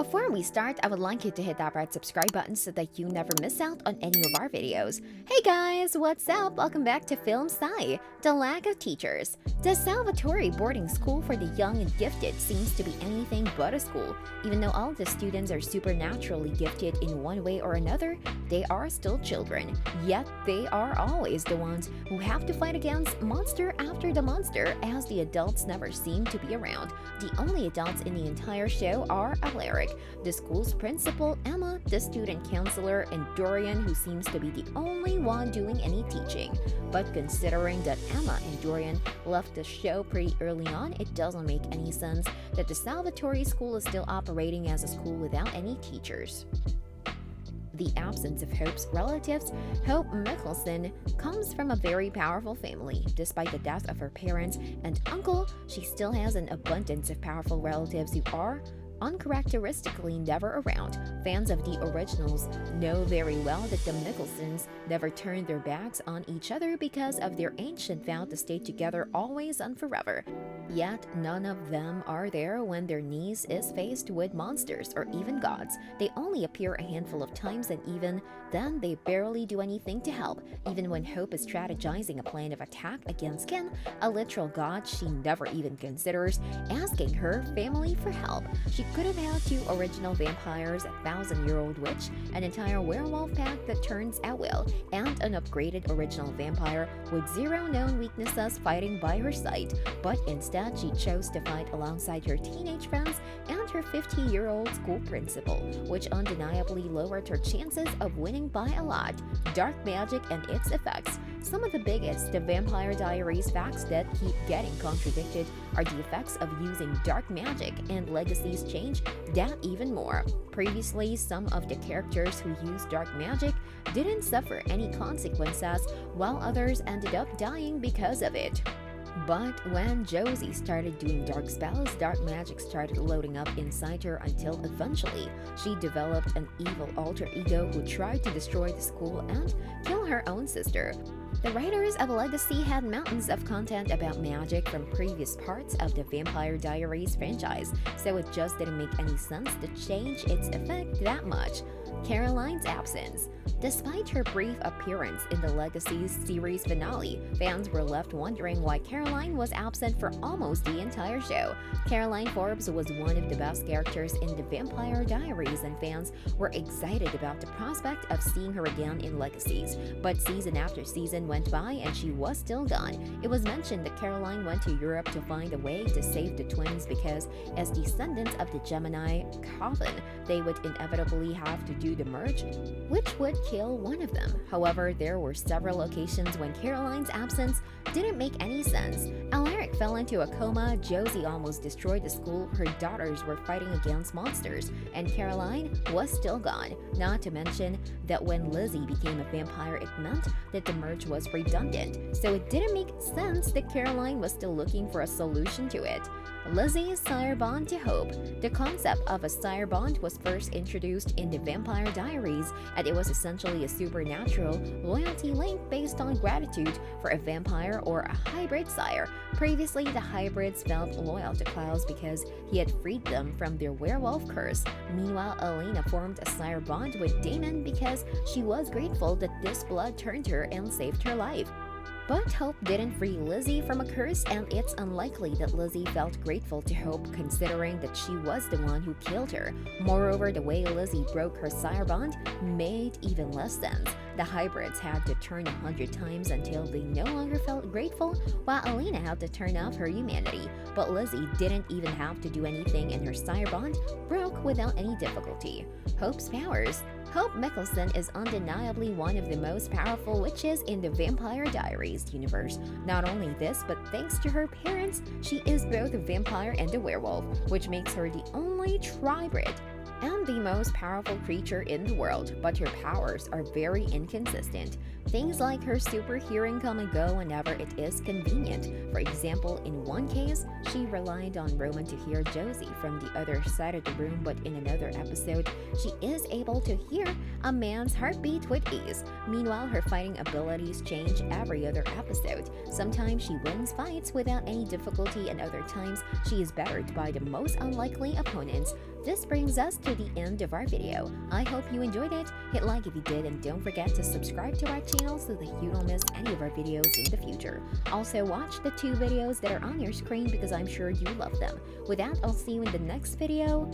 Before we start, I would like you to hit that red subscribe button so that you never miss out on any of our videos. Hey guys, what's up? Welcome back to Film Sci, The Lack of Teachers. The Salvatore boarding school for the young and gifted seems to be anything but a school. Even though all the students are supernaturally gifted in one way or another, they are still children. Yet they are always the ones who have to fight against monster after the monster, as the adults never seem to be around. The only adults in the entire show are Alaric, the school's principal, Emma, the student counselor, and Dorian, who seems to be the only one doing any teaching. But considering that Emma and Dorian left the show pretty early on, it doesn't make any sense that the Salvatore school is still operating as a school without any teachers. The absence of Hope's relatives, Hope Mickelson comes from a very powerful family. Despite the death of her parents and uncle, she still has an abundance of powerful relatives who are uncharacteristically never around. Fans of the originals know very well that the Mickelsons never turned their backs on each other because of their ancient vow to stay together always and forever. Yet none of them are there when their niece is faced with monsters or even gods. They only appear a handful of times, and even then they barely do anything to help. Even when Hope is strategizing a plan of attack against Ken, a literal god she never even considers, asking her family for help. She could have had two original vampires, a 1,000-year-old witch, an entire werewolf pack that turns at will, and an upgraded original vampire with zero known weaknesses fighting by her side. But instead, she chose to fight alongside her teenage friends and her 50-year-old school principal, which undeniably lowered her chances of winning by a lot. Dark magic and its effects. Some of the biggest The Vampire Diaries facts that keep getting contradicted are the effects of using dark magic, and Legacies change that even more. Previously, some of the characters who used dark magic didn't suffer any consequences, while others ended up dying because of it. But when Josie started doing dark spells, dark magic started loading up inside her until eventually she developed an evil alter ego who tried to destroy the school and kill her own sister. The writers of Legacy had mountains of content about magic from previous parts of the Vampire Diaries franchise, so it just didn't make any sense to change its effect that much. Caroline's absence. Despite her brief appearance in the Legacy's series finale, fans were left wondering why Caroline was absent for almost the entire show. Caroline Forbes was one of the best characters in the Vampire Diaries, and fans were excited about the prospect of seeing her again in Legacies. But season after season went by and she was still gone. It was mentioned that Caroline went to Europe to find a way to save the twins because, as descendants of the Gemini Coven, they would inevitably have to do the merge, which would kill one of them. However, there were several occasions when Caroline's absence didn't make any sense. Alaric fell into a coma, Josie almost destroyed the school, her daughters were fighting against monsters, and Caroline was still gone. Not to mention that when Lizzie became a vampire, it meant that the merge was redundant, so it didn't make sense that Caroline was still looking for a solution to it. Lizzie's sire bond to Hope. The concept of a sire bond was first introduced in the Vampire Diaries, and it was essentially a supernatural loyalty link based on gratitude for a vampire or a hybrid sire. Previously, the hybrids felt loyal to Klaus because he had freed them from their werewolf curse. Meanwhile, Elena formed a sire bond with Damon because she was grateful that this blood turned her and saved her life. But Hope didn't free Lizzie from a curse, and it's unlikely that Lizzie felt grateful to Hope considering that she was the one who killed her. Moreover, the way Lizzie broke her sire bond made even less sense. The hybrids had to turn 100 times until they no longer felt grateful, while Elena had to turn off her humanity. But Lizzie didn't even have to do anything, and her sire bond broke without any difficulty. Hope's powers. Hope Mickelson is undeniably one of the most powerful witches in the Vampire Diaries universe. Not only this, but thanks to her parents, she is both a vampire and a werewolf, which makes her the only tribrid and the most powerful creature in the world, but her powers are very inconsistent. Things like her super hearing come and go whenever it is convenient. For example, in one case, she relied on Roman to hear Josie from the other side of the room, but in another episode, she is able to hear a man's heartbeat with ease. Meanwhile, her fighting abilities change every other episode. Sometimes she wins fights without any difficulty, and other times she is battered by the most unlikely opponents. This brings us to the end of our video. I hope you enjoyed it. Hit like if you did, and don't forget to subscribe to our channel so that you don't miss any of our videos in the future. Also, watch the 2 videos that are on your screen because I'm sure you love them. With that, I'll see you in the next video.